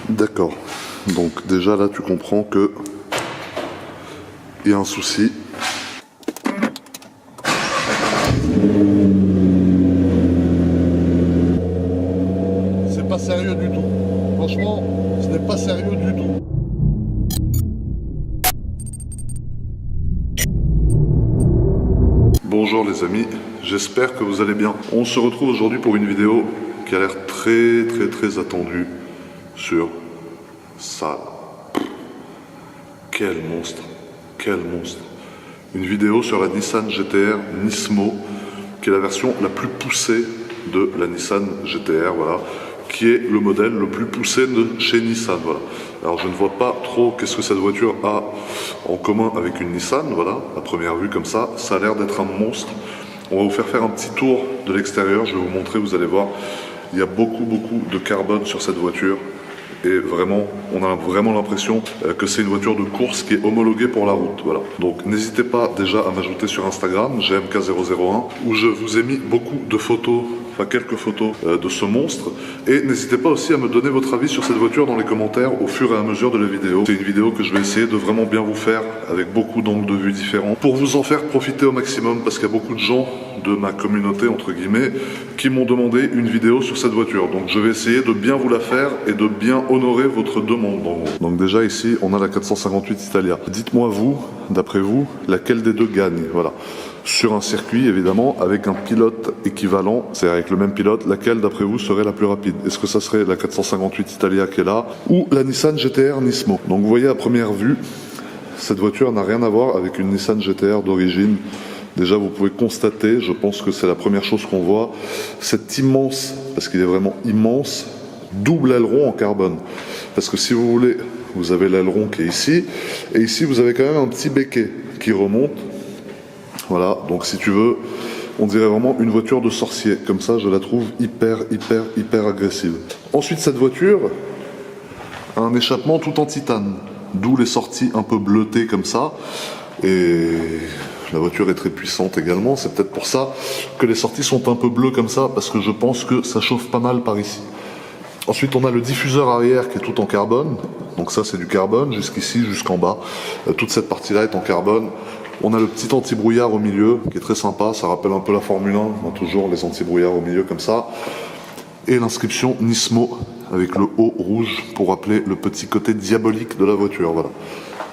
D'accord. Donc déjà là tu comprends que il y a un souci. C'est pas sérieux du tout. Franchement, ce n'est pas sérieux du tout. Bonjour les amis, j'espère que vous allez bien. On se retrouve aujourd'hui pour une vidéo qui a l'air très attendue sur ça. Quel monstre, quel monstre. Une vidéo sur la Nissan GT-R Nismo, qui est la version la plus poussée de la Nissan GT-R, voilà, qui est le modèle le plus poussé de chez Nissan, voilà. Alors je ne vois pas trop qu'est-ce que cette voiture a en commun avec une Nissan, voilà, à première vue comme ça a l'air d'être un monstre. On va vous faire un petit tour de l'extérieur, je vais vous montrer, vous allez voir, il y a beaucoup de carbone sur cette voiture. Et vraiment, on a vraiment l'impression que c'est une voiture de course qui est homologuée pour la route. Voilà. Donc n'hésitez pas déjà à m'ajouter sur Instagram, GMK001, où je vous ai mis beaucoup de photos, enfin quelques photos de ce monstre. Et n'hésitez pas aussi à me donner votre avis sur cette voiture dans les commentaires au fur et à mesure de la vidéo. C'est une vidéo que je vais essayer de vraiment bien vous faire avec beaucoup d'angles de vue différents pour vous en faire profiter au maximum, parce qu'il y a beaucoup de gens de ma communauté entre guillemets qui m'ont demandé une vidéo sur cette voiture, donc je vais essayer de bien vous la faire et de bien honorer votre demande en gros. Donc déjà ici on a la 458 Italia. Dites-moi vous, d'après vous, laquelle des deux gagne, voilà, sur un circuit évidemment avec un pilote équivalent, c'est avec le même pilote, laquelle d'après vous serait la plus rapide? Est-ce que ça serait la 458 Italia qui est là ou la Nissan GT-R Nismo? Donc vous voyez à première vue, cette voiture n'a rien à voir avec une Nissan GT-R d'origine. Déjà, vous pouvez constater, je pense que c'est la première chose qu'on voit, cet immense, parce qu'il est vraiment immense, double aileron en carbone. Parce que si vous voulez, vous avez l'aileron qui est ici, et ici vous avez quand même un petit béquet qui remonte. Voilà, donc si tu veux, on dirait vraiment une voiture de sorcier. Comme ça, je la trouve hyper agressive. Ensuite, cette voiture a un échappement tout en titane, d'où les sorties un peu bleutées comme ça. Et la voiture est très puissante également, c'est peut-être pour ça que les sorties sont un peu bleues comme ça, parce que je pense que ça chauffe pas mal par ici. Ensuite on a le diffuseur arrière qui est tout en carbone, donc ça c'est du carbone, jusqu'ici, jusqu'en bas. Toute cette partie là est en carbone. On a le petit anti-brouillard au milieu, qui est très sympa, ça rappelle un peu la Formule 1, on a toujours les anti-brouillards au milieu comme ça. Et l'inscription Nismo, avec le haut rouge, pour rappeler le petit côté diabolique de la voiture, voilà.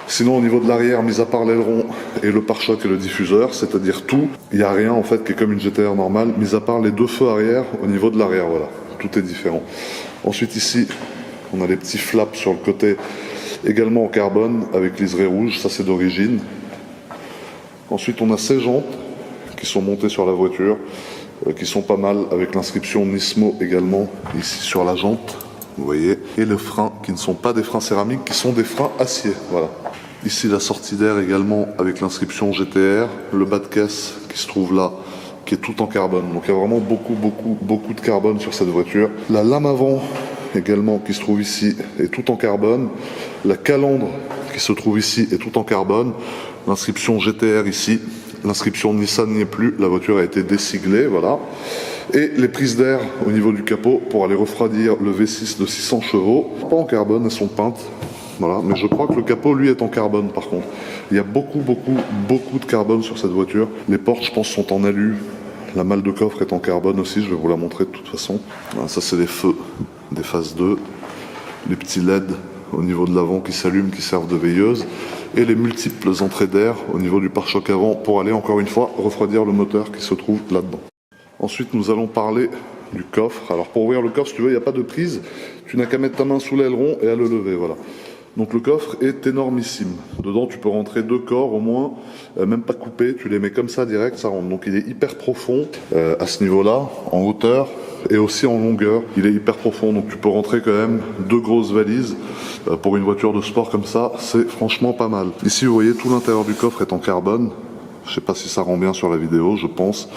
Sinon au niveau de l'arrière, mis à part l'aileron et le pare-choc et le diffuseur, c'est-à-dire tout, il n'y a rien en fait qui est comme une GT-R normale, mis à part les deux feux arrière au niveau de l'arrière, voilà, tout est différent. Ensuite ici, on a les petits flaps sur le côté, également en carbone, avec liseré rouge, ça c'est d'origine. Ensuite on a ces jantes qui sont montées sur la voiture, qui sont pas mal, avec l'inscription Nismo également, ici sur la jante. Vous voyez, et les freins qui ne sont pas des freins céramiques, qui sont des freins acier, voilà. Ici la sortie d'air également avec l'inscription GT-R, le bas de caisse qui se trouve là, qui est tout en carbone. Donc il y a vraiment beaucoup de carbone sur cette voiture. La lame avant également qui se trouve ici est tout en carbone. La calandre qui se trouve ici est tout en carbone. L'inscription GT-R ici, l'inscription Nissan n'y est plus, la voiture a été désiglée, voilà. Et les prises d'air au niveau du capot pour aller refroidir le V6 de 600 chevaux. Pas en carbone, elles sont peintes. Voilà. Mais je crois que le capot, lui, est en carbone par contre. Il y a beaucoup de carbone sur cette voiture. Les portes, je pense, sont en alu. La malle de coffre est en carbone aussi, je vais vous la montrer de toute façon. Voilà, ça, c'est les feux des phases 2. Les petits LED au niveau de l'avant qui s'allument, qui servent de veilleuse. Et les multiples entrées d'air au niveau du pare-choc avant pour aller, encore une fois, refroidir le moteur qui se trouve là-dedans. Ensuite, nous allons parler du coffre. Alors, pour ouvrir le coffre, si tu veux, il n'y a pas de prise. Tu n'as qu'à mettre ta main sous l'aileron et à le lever, voilà. Donc, le coffre est énormissime. Dedans, tu peux rentrer 2 corps au moins, même pas coupés. Tu les mets comme ça direct, ça rentre. Donc, il est hyper profond à ce niveau-là, en hauteur et aussi en longueur. Il est hyper profond, donc tu peux rentrer quand même 2 grosses valises. Pour une voiture de sport comme ça, c'est franchement pas mal. Ici, vous voyez, tout l'intérieur du coffre est en carbone. Je sais pas si ça rend bien sur la vidéo, je pense.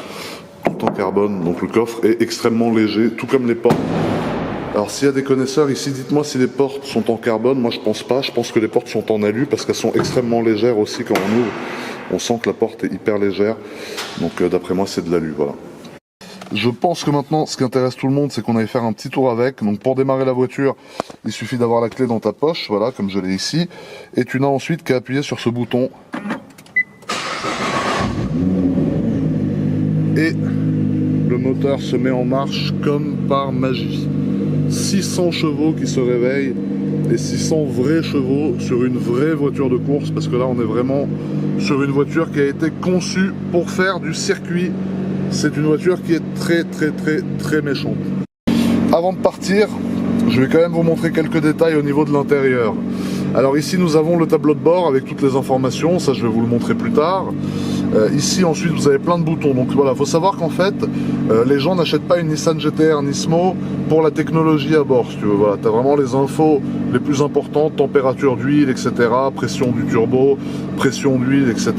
Tout en carbone, donc le coffre est extrêmement léger, tout comme les portes. Alors s'il y a des connaisseurs ici, dites-moi si les portes sont en carbone. Moi je pense pas, je pense que les portes sont en alu parce qu'elles sont extrêmement légères aussi quand on ouvre. On sent que la porte est hyper légère, donc d'après moi c'est de l'alu, voilà. Je pense que maintenant, ce qui intéresse tout le monde, c'est qu'on aille faire un petit tour avec. Donc pour démarrer la voiture, il suffit d'avoir la clé dans ta poche, voilà, comme je l'ai ici. Et tu n'as ensuite qu'à appuyer sur ce bouton. Et le moteur se met en marche comme par magie. 600 chevaux qui se réveillent et 600 vrais chevaux sur une vraie voiture de course, parce que là on est vraiment sur une voiture qui a été conçue pour faire du circuit. C'est une voiture qui est très méchante. Avant de partir, je vais quand même vous montrer quelques détails au niveau de l'intérieur. Alors ici nous avons le tableau de bord avec toutes les informations, ça je vais vous le montrer plus tard. Ici ensuite vous avez plein de boutons, donc voilà, il faut savoir qu'en fait les gens n'achètent pas une Nissan GT-R Nismo pour la technologie à bord, si tu veux. Voilà, tu as vraiment les infos les plus importantes, température d'huile, etc., pression du turbo, pression d'huile, etc.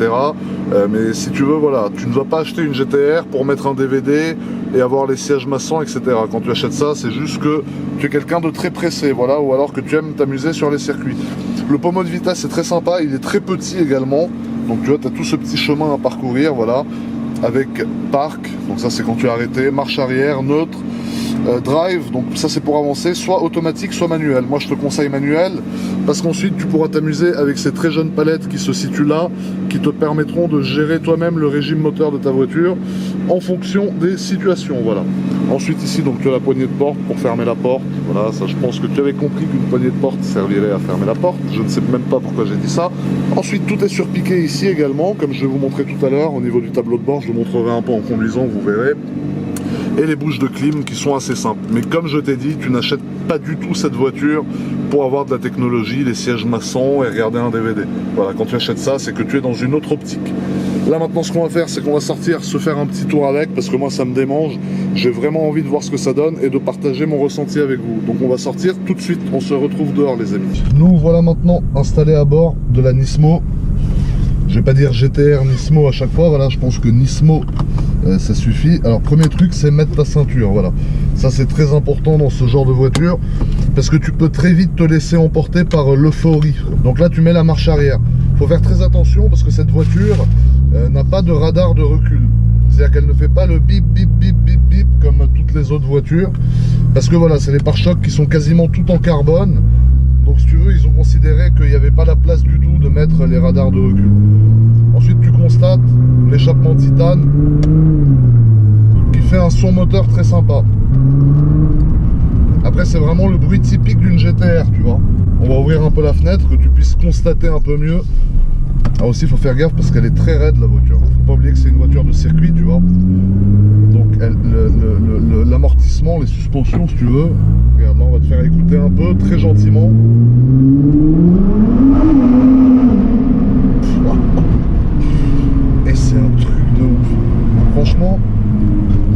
Mais si tu veux, voilà, tu ne vas pas acheter une GT-R pour mettre un DVD et avoir les sièges maçons, etc. Quand tu achètes ça, c'est juste que tu es quelqu'un de très pressé, voilà, ou alors que tu aimes t'amuser sur les circuits. Le pommeau de vitesse est très sympa, il est très petit également. Donc tu vois, tu as tout ce petit chemin à parcourir, voilà, avec parc, donc ça c'est quand tu es arrêté, marche arrière, neutre, drive, donc ça c'est pour avancer, soit automatique, soit manuel. Moi je te conseille manuel, parce qu'ensuite tu pourras t'amuser avec ces très jeunes palettes qui se situent là, qui te permettront de gérer toi-même le régime moteur de ta voiture en fonction des situations, voilà. Ensuite ici, donc tu as la poignée de porte pour fermer la porte, voilà, ça je pense que tu avais compris qu'une poignée de porte servirait à fermer la porte, je ne sais même pas pourquoi j'ai dit ça. Ensuite tout est surpiqué ici également, comme je vais vous montrer tout à l'heure, au niveau du tableau de bord, je le montrerai un peu en conduisant, vous verrez. Et les bouches de clim qui sont assez simples. Mais comme je t'ai dit, tu n'achètes pas du tout cette voiture pour avoir de la technologie, les sièges maçons et regarder un DVD. Voilà, quand tu achètes ça, c'est que tu es dans une autre optique. Là maintenant ce qu'on va faire, c'est qu'on va sortir, se faire un petit tour avec, parce que moi ça me démange. J'ai vraiment envie de voir ce que ça donne et de partager mon ressenti avec vous. Donc on va sortir tout de suite, on se retrouve dehors les amis. Nous voilà maintenant installés à bord de la Nismo. Je vais pas dire GT-R Nismo à chaque fois, voilà, je pense que Nismo ça suffit. Alors premier truc, c'est mettre ta ceinture, voilà. Ça c'est très important dans ce genre de voiture, parce que tu peux très vite te laisser emporter par l'euphorie. Donc là tu mets la marche arrière. Faut faire très attention parce que cette voiture n'a pas de radar de recul. C'est-à-dire qu'elle ne fait pas le bip bip bip bip bip comme toutes les autres voitures. Parce que voilà, c'est les pare-chocs qui sont quasiment tout en carbone. Donc si tu veux, ils ont considéré qu'il n'y avait pas la place du tout de mettre les radars de recul. Ensuite tu constates l'échappement de titane qui fait un son moteur très sympa. Après c'est vraiment le bruit typique d'une GT-R, tu vois. On va ouvrir un peu la fenêtre, que tu puisses constater un peu mieux. Ah aussi il faut faire gaffe parce qu'elle est très raide la voiture. Faut pas oublier que c'est une voiture de circuit, tu vois. Donc l'amortissement, les suspensions si tu veux. Regarde là on va te faire écouter un peu, très gentiment. Et c'est un truc de ouf. Franchement,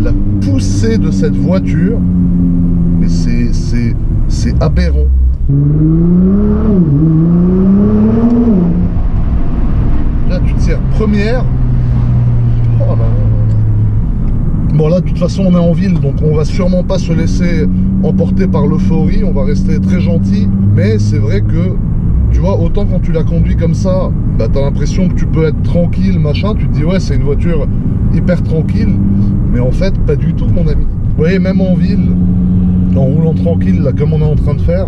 la poussée de cette voiture, mais c'est aberrant. Là tu tires première. Oh là là. Bon là de toute façon on est en ville, donc on va sûrement pas se laisser emporter par l'euphorie, on va rester très gentil. Mais c'est vrai que tu vois, autant quand tu la conduis comme ça, bah t'as l'impression que tu peux être tranquille, machin, tu te dis ouais c'est une voiture hyper tranquille, mais en fait pas du tout mon ami. Vous voyez, même en ville, en roulant tranquille là comme on est en train de faire,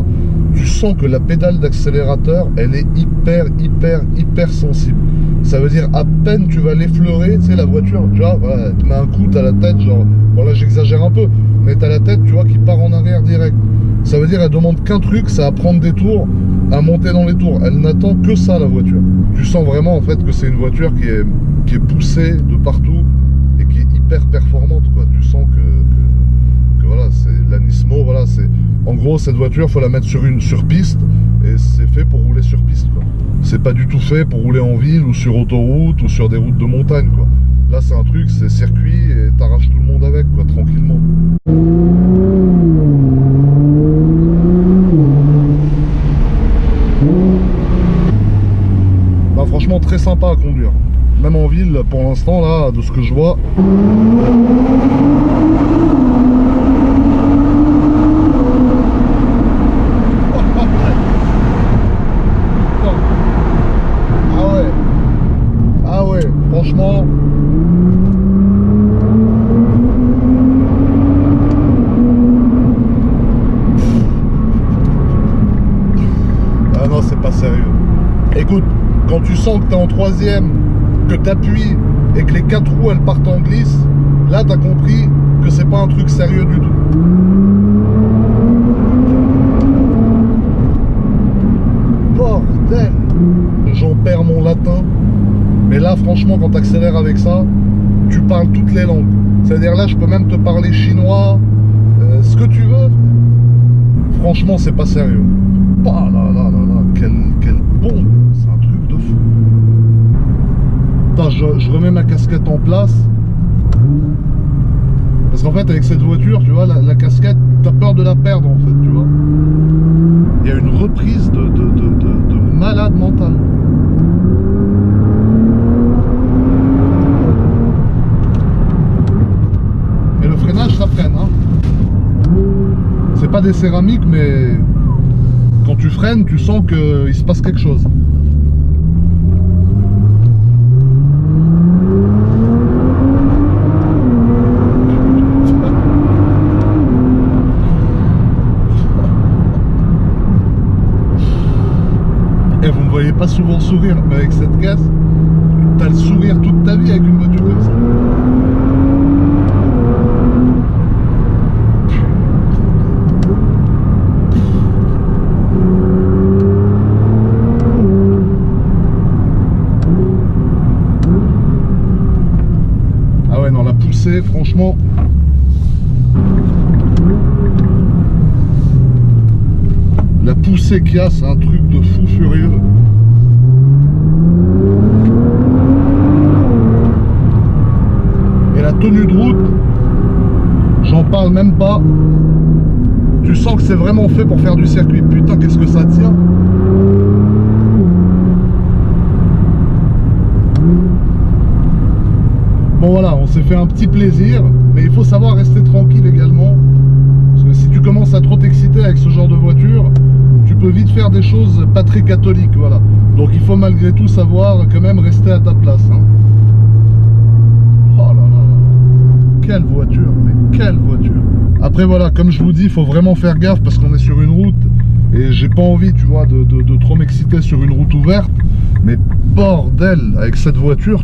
tu sens que la pédale d'accélérateur elle est hyper sensible. Ça veut dire à peine tu vas l'effleurer, tu sais la voiture, tu vois, voilà, tu mets un coup, t'as la tête genre, bon là j'exagère un peu, mais t'as la tête tu vois qui part en arrière direct. Ça veut dire elle demande qu'un truc, c'est à prendre des tours, à monter dans les tours. Elle n'attend que ça la voiture. Tu sens vraiment en fait que c'est une voiture qui est poussée de partout et qui est hyper performante quoi. Tu sens que voilà, c'est la Nismo, voilà, c'est en gros cette voiture faut la mettre sur piste et c'est fait pour rouler sur piste quoi. C'est pas du tout fait pour rouler en ville ou sur autoroute ou sur des routes de montagne quoi. Là c'est un truc, c'est circuit et t'arraches tout le monde avec quoi, tranquillement. Bah franchement très sympa à conduire. Même en ville pour l'instant là, de ce que je vois. Franchement, Ah non, c'est pas sérieux. Écoute, quand tu sens que t'es en troisième, que t'appuies et que les 4 roues elles partent en glisse, là t'as compris que c'est pas un truc sérieux du tout. Bordel! J'en perds mon latin. Mais là, franchement, quand t'accélères avec ça, tu parles toutes les langues. C'est-à-dire là, je peux même te parler chinois, ce que tu veux. Franchement, c'est pas sérieux. Oh là là là là, quel bombe! C'est un truc de fou. Attends, je remets ma casquette en place. Parce qu'en fait, avec cette voiture, tu vois, la casquette, t'as peur de la perdre, en fait, tu vois. Il y a une reprise de malade mental. Et le freinage, ça freine, hein. C'est pas des céramiques, mais quand tu freines, tu sens qu'il se passe quelque chose. Et vous me voyez pas souvent sourire, mais avec cette caisse, t'as le sourire toute ta vie avec une voiture comme ça. Ah ouais, non, la poussée, franchement. La poussée qu'il y a, c'est un truc de fou furieux. Et la tenue de route, j'en parle même pas. Tu sens que c'est vraiment fait pour faire du circuit. Putain, qu'est-ce que ça tient. Bon voilà, on s'est fait un petit plaisir, mais il faut savoir rester tranquille également. Parce que si tu commences à trop t'exciter avec ce genre de voiture, tu peux vite faire des choses pas très catholiques, voilà. Donc il faut malgré tout savoir quand même rester à ta place, hein. Oh là là, quelle voiture, mais quelle voiture. Après voilà, comme je vous dis, il faut vraiment faire gaffe parce qu'on est sur une route et j'ai pas envie, tu vois, de trop m'exciter sur une route ouverte. Mais bordel, avec cette voiture,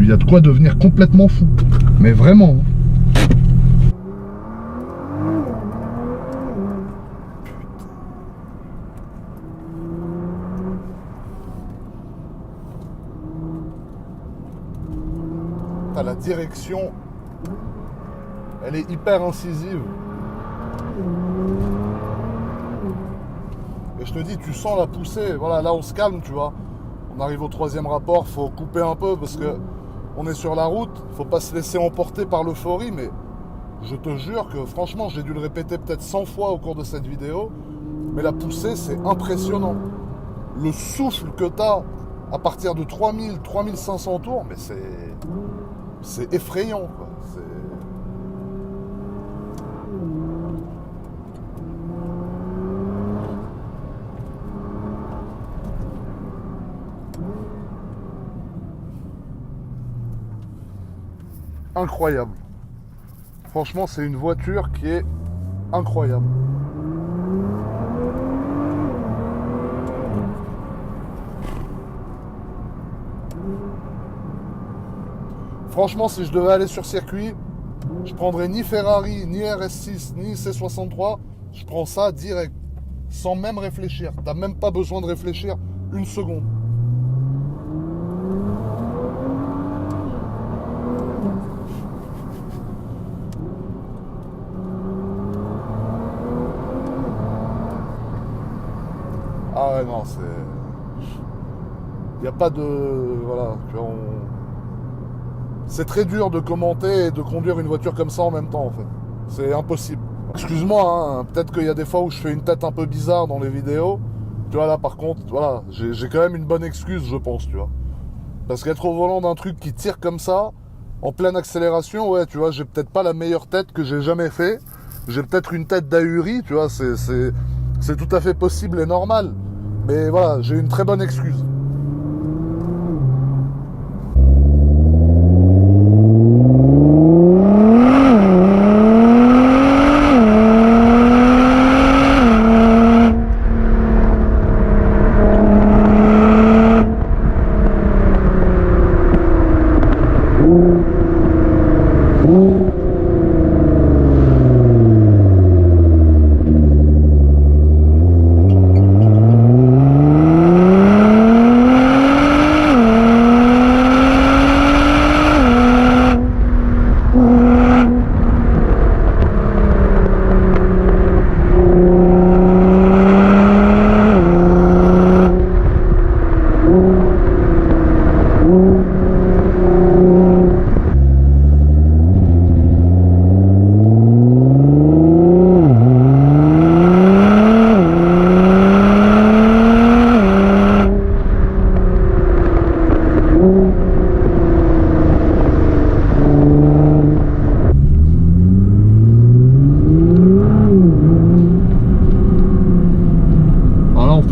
y a de quoi devenir complètement fou. Mais vraiment. T'as la direction, elle est hyper incisive. Et je te dis, tu sens la poussée. Voilà, là on se calme, tu vois. On arrive au 3e rapport, faut couper un peu parce que on est sur la route, faut pas se laisser emporter par l'euphorie, mais je te jure que franchement, j'ai dû le répéter peut-être 100 fois au cours de cette vidéo, mais la poussée, c'est impressionnant. Le souffle que tu as à partir de 3000, 3500 tours, mais c'est effrayant, quoi. Incroyable. Franchement, c'est une voiture qui est incroyable. Franchement, si je devais aller sur circuit, je prendrais ni Ferrari, ni RS6, ni C63. Je prends ça direct, sans même réfléchir. T'as même pas besoin de réfléchir une seconde. Ah ouais, non, c'est... Il n'y a pas de... Voilà, tu vois, c'est très dur de commenter et de conduire une voiture comme ça en même temps, en fait. C'est impossible. Excuse-moi, hein, peut-être qu'il y a des fois où je fais une tête un peu bizarre dans les vidéos. Tu vois, là, par contre, voilà, j'ai quand même une bonne excuse, je pense, tu vois. Parce qu'être au volant d'un truc qui tire comme ça, en pleine accélération, ouais, tu vois, j'ai peut-être pas la meilleure tête que j'ai jamais fait. J'ai peut-être une tête d'ahuri, tu vois, c'est tout à fait possible et normal. Mais voilà, j'ai une très bonne excuse.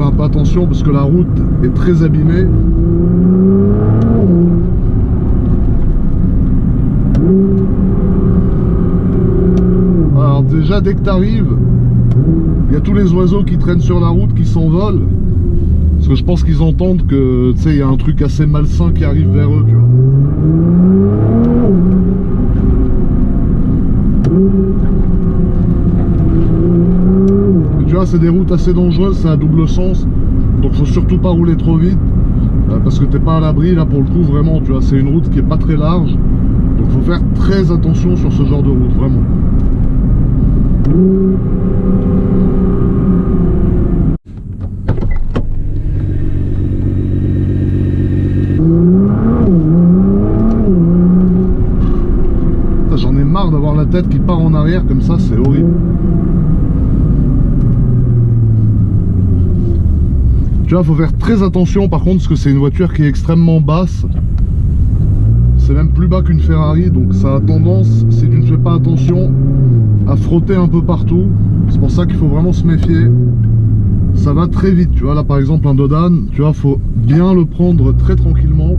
un peu attention parce que la route est très abîmée. Alors déjà dès que tu arrives, il y a tous les oiseaux qui traînent sur la route qui s'envolent. Parce que je pense qu'ils entendent que, tu sais, il y a un truc assez malsain qui arrive vers eux, tu vois. Et tu vois, c'est des routes assez dangereuses, c'est à double sens. Donc faut surtout pas rouler trop vite. Parce que t'es pas à l'abri, là pour le coup, vraiment, tu vois, c'est une route qui est pas très large. Donc faut faire très attention sur ce genre de route, vraiment. J'en ai marre d'avoir la tête qui part en arrière comme ça, c'est horrible. Tu vois, faut faire très attention par contre parce que c'est une voiture qui est extrêmement basse. C'est même plus bas qu'une Ferrari, donc ça a tendance, si tu ne fais pas attention, à frotter un peu partout. C'est pour ça qu'il faut vraiment se méfier. Ça va très vite, tu vois, là par exemple un Dodan, tu vois, faut bien le prendre très tranquillement.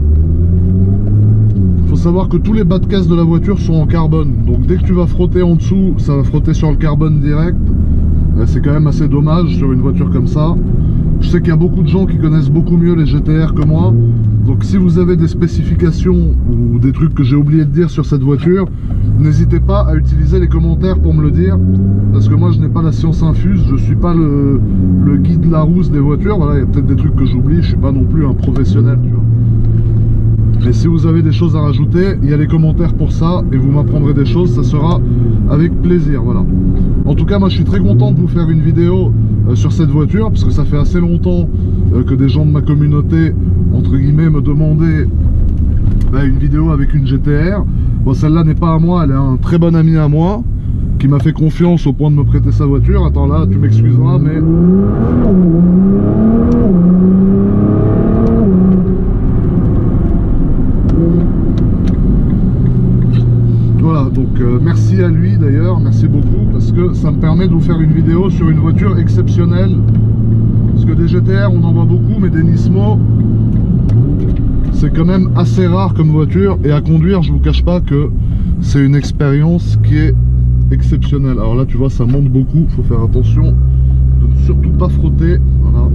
Il faut savoir que tous les bas de caisse de la voiture sont en carbone, donc dès que tu vas frotter en dessous, ça va frotter sur le carbone direct. C'est quand même assez dommage sur une voiture comme ça. Je sais qu'il y a beaucoup de gens qui connaissent beaucoup mieux les GTR que moi, donc si vous avez des spécifications ou des trucs que j'ai oublié de dire sur cette voiture, n'hésitez pas à utiliser les commentaires pour me le dire, parce que moi je n'ai pas la science infuse, je suis pas le guide Larousse des voitures. Voilà, il y a peut-être des trucs que j'oublie, je suis pas non plus un professionnel, tu vois. Mais si vous avez des choses à rajouter, il y a les commentaires pour ça et vous m'apprendrez des choses, ça sera avec plaisir, voilà. En tout cas, moi je suis très content de vous faire une vidéo sur cette voiture parce que ça fait assez longtemps que des gens de ma communauté, entre guillemets, me demandaient une vidéo avec une GTR. Bon, celle-là n'est pas à moi, elle est un très bon ami à moi qui m'a fait confiance au point de me prêter sa voiture. Attends, là, tu m'excuseras, mais... Voilà, donc merci à lui d'ailleurs, merci beaucoup, parce que ça me permet de vous faire une vidéo sur une voiture exceptionnelle. Parce que des GTR, on en voit beaucoup, mais des Nismo, c'est quand même assez rare comme voiture. Et à conduire, je vous cache pas que c'est une expérience qui est exceptionnelle. Alors là, tu vois, ça monte beaucoup, il faut faire attention de ne surtout pas frotter. Voilà.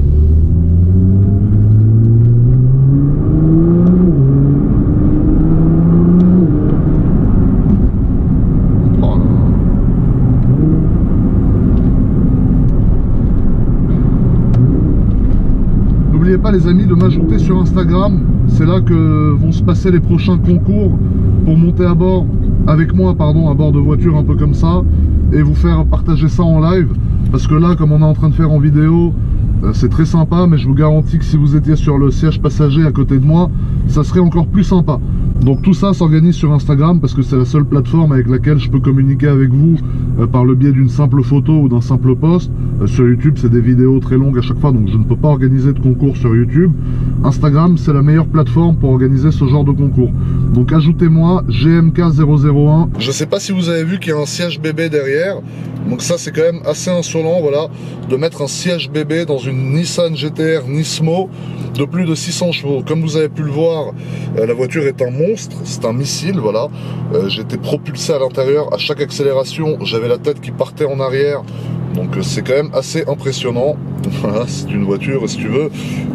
N'oubliez pas les amis de m'ajouter sur Instagram, c'est là que vont se passer les prochains concours pour monter à bord, avec moi pardon, à bord de voitures un peu comme ça, et vous faire partager ça en live, parce que là comme on est en train de faire en vidéo, c'est très sympa, mais je vous garantis que si vous étiez sur le siège passager à côté de moi, ça serait encore plus sympa. Donc tout ça s'organise sur Instagram parce que c'est la seule plateforme avec laquelle je peux communiquer avec vous par le biais d'une simple photo ou d'un simple post. Sur YouTube, c'est des vidéos très longues à chaque fois, donc je ne peux pas organiser de concours sur YouTube. Instagram, c'est la meilleure plateforme pour organiser ce genre de concours. Donc ajoutez-moi GMK001. Je sais pas si vous avez vu qu'il y a un siège bébé derrière. Donc ça, c'est quand même assez insolent, voilà, de mettre un siège bébé dans une Nissan GTR Nismo de plus de 600 chevaux. Comme vous avez pu le voir, la voiture est un monstre, c'est un missile, voilà. J'étais propulsé à l'intérieur, à chaque accélération, j'avais la tête qui partait en arrière. Donc c'est quand même assez impressionnant. Voilà, c'est une voiture, si tu veux,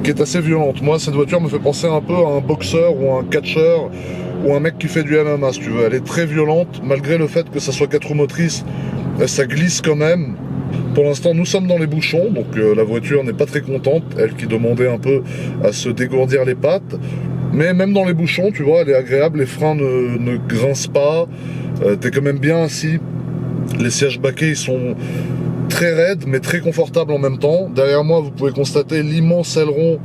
qui est assez violente. Moi, cette voiture me fait penser un peu à un boxeur ou un catcheur ou un mec qui fait du MMA, si tu veux. Elle est très violente, malgré le fait que ça soit 4 roues motrices, ça glisse quand même. Pour l'instant, nous sommes dans les bouchons, donc la voiture n'est pas très contente, elle qui demandait un peu à se dégourdir les pattes. Mais même dans les bouchons, tu vois, elle est agréable, les freins ne grincent pas, t'es quand même bien assis. Les sièges baquets, ils sont très raides, mais très confortables en même temps. Derrière moi, vous pouvez constater l'immense aileron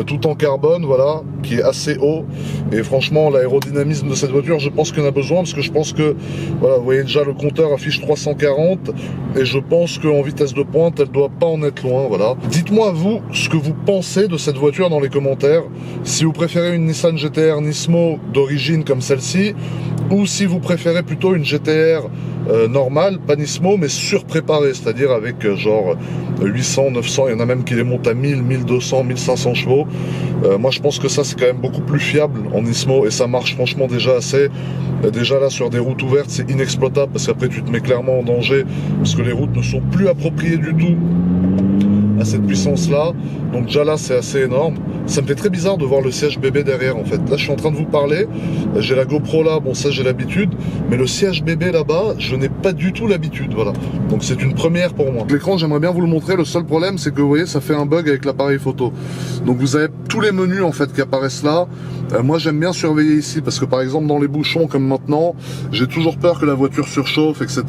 tout en carbone, voilà, qui est assez haut. Et franchement, l'aérodynamisme de cette voiture, je pense qu'il y en a besoin, parce que je pense que, voilà, vous voyez déjà, le compteur affiche 340, et je pense qu'en vitesse de pointe, elle doit pas en être loin, voilà. Dites-moi, vous, ce que vous pensez de cette voiture dans les commentaires. Si vous préférez une Nissan GTR Nismo d'origine comme celle-ci, ou si vous préférez plutôt une GTR normale, pas Nismo, mais surpréparée, c'est-à-dire avec genre 800, 900, il y en a même qui les montent à 1000, 1200, 1500 chevaux. Moi je pense que ça c'est quand même beaucoup plus fiable en Nismo et ça marche franchement déjà assez. Déjà là sur des routes ouvertes c'est inexploitable parce qu'après tu te mets clairement en danger parce que les routes ne sont plus appropriées du tout à cette puissance là, donc déjà là c'est assez énorme. Ça me fait très bizarre de voir le siège bébé derrière en fait. Là je suis en train de vous parler, j'ai la GoPro là, bon ça j'ai l'habitude, mais le siège bébé là-bas, je n'ai pas du tout l'habitude, voilà. Donc c'est une première pour moi. L'écran j'aimerais bien vous le montrer, le seul problème c'est que vous voyez ça fait un bug avec l'appareil photo. Donc vous avez tous les menus en fait qui apparaissent là. Moi j'aime bien surveiller ici parce que par exemple dans les bouchons comme maintenant, j'ai toujours peur que la voiture surchauffe, etc.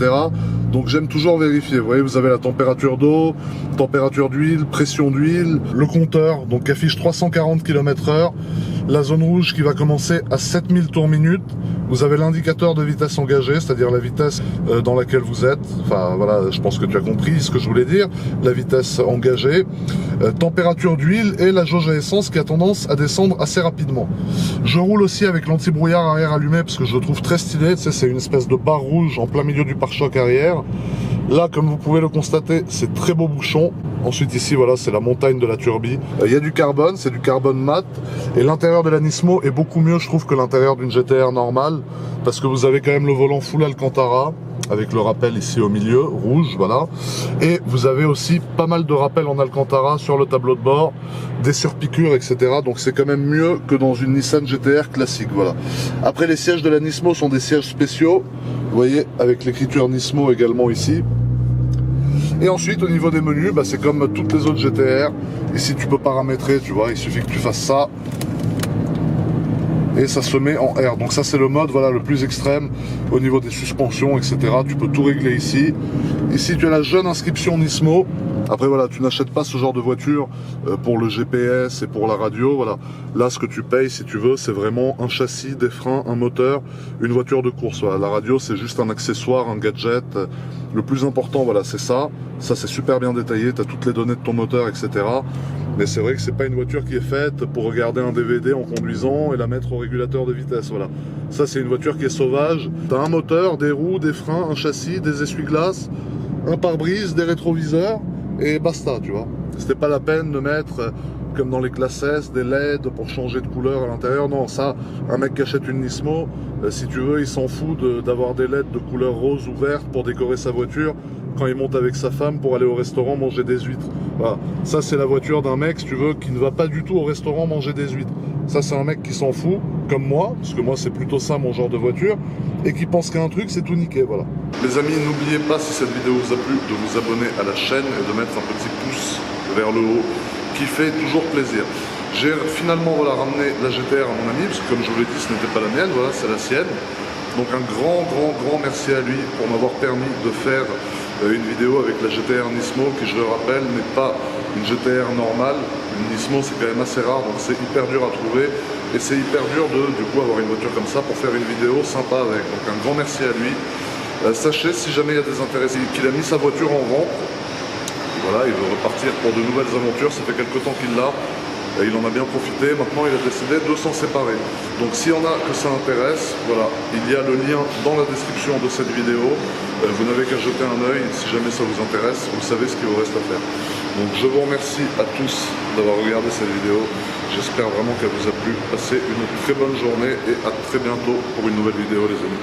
Donc j'aime toujours vérifier. Vous voyez, vous avez la température d'eau, température d'huile, pression d'huile, le compteur donc qui affiche 340 km/h, la zone rouge qui va commencer à 7000 tours minute. Vous avez l'indicateur de vitesse engagée, c'est-à-dire la vitesse dans laquelle vous êtes. Enfin voilà, je pense que tu as compris ce que je voulais dire. La vitesse engagée, température d'huile et la jauge à essence qui a tendance à descendre assez rapidement. Je roule aussi avec l'anti-brouillard arrière allumé parce que je le trouve très stylé. Tu sais, c'est une espèce de barre rouge en plein milieu du pare-choc arrière. Là, comme vous pouvez le constater, c'est très beau bouchon. Ensuite ici, voilà, c'est la montagne de la turbine. Il y a du carbone, c'est du carbone mat. Et l'intérieur de la Nismo est beaucoup mieux, je trouve, que l'intérieur d'une GTR normale. Parce que vous avez quand même le volant full Alcantara, avec le rappel ici au milieu, rouge, voilà. Et vous avez aussi pas mal de rappels en Alcantara sur le tableau de bord, des surpiqûres, etc. Donc c'est quand même mieux que dans une Nissan GTR classique, voilà. Après, les sièges de la Nismo sont des sièges spéciaux. Vous voyez, avec l'écriture Nismo également ici. Et ensuite, au niveau des menus, bah, c'est comme toutes les autres GTR. Ici, tu peux paramétrer, tu vois, il suffit que tu fasses ça. Et ça se met en R. Donc ça, c'est le mode voilà, le plus extrême au niveau des suspensions, etc. Tu peux tout régler ici. Ici, tu as la jeune inscription Nismo. Après, voilà, tu n'achètes pas ce genre de voiture pour le GPS et pour la radio. Voilà. Là, ce que tu payes, si tu veux, c'est vraiment un châssis, des freins, un moteur, une voiture de course. Voilà. La radio, c'est juste un accessoire, un gadget. Le plus important, voilà, c'est ça. Ça, c'est super bien détaillé. Tu as toutes les données de ton moteur, etc. Mais c'est vrai que c'est pas une voiture qui est faite pour regarder un DVD en conduisant et la mettre au régulateur de vitesse. Voilà. Ça, c'est une voiture qui est sauvage. Tu as un moteur, des roues, des freins, un châssis, des essuie-glaces, un pare-brise, des rétroviseurs. Et basta, tu vois. C'était pas la peine de mettre, comme dans les classes S, des LED pour changer de couleur à l'intérieur. Non, ça, un mec qui achète une Nismo, si tu veux, il s'en fout d'avoir des LED de couleur rose ou verte pour décorer sa voiture quand il monte avec sa femme pour aller au restaurant manger des huîtres. Voilà. Ça, c'est la voiture d'un mec, si tu veux, qui ne va pas du tout au restaurant manger des huîtres. Ça, c'est un mec qui s'en fout, comme moi, parce que moi, c'est plutôt ça mon genre de voiture, et qui pense qu'un truc, c'est tout niquer, voilà. Les amis, n'oubliez pas, si cette vidéo vous a plu, de vous abonner à la chaîne et de mettre un petit pouce vers le haut, qui fait toujours plaisir. J'ai finalement voilà, ramené la GTR à mon ami, parce que comme je vous l'ai dit, ce n'était pas la mienne, voilà, c'est la sienne. Donc un grand merci à lui pour m'avoir permis de faire une vidéo avec la GTR Nismo, qui je le rappelle n'est pas une GTR normale. Une Nismo c'est quand même assez rare, donc c'est hyper dur à trouver. Et c'est hyper dur de du coup avoir une voiture comme ça pour faire une vidéo sympa avec. Donc un grand merci à lui. Sachez, si jamais il y a des intéressés, qu'il a mis sa voiture en vente. Voilà, il veut repartir pour de nouvelles aventures, ça fait quelques temps qu'il l'a. Il en a bien profité, maintenant il a décidé de s'en séparer. Donc s'il y en a que ça intéresse, voilà, il y a le lien dans la description de cette vidéo. Vous n'avez qu'à jeter un œil, si jamais ça vous intéresse, vous savez ce qu'il vous reste à faire. Donc je vous remercie à tous d'avoir regardé cette vidéo. J'espère vraiment qu'elle vous a plu. Passez une très bonne journée et à très bientôt pour une nouvelle vidéo les amis.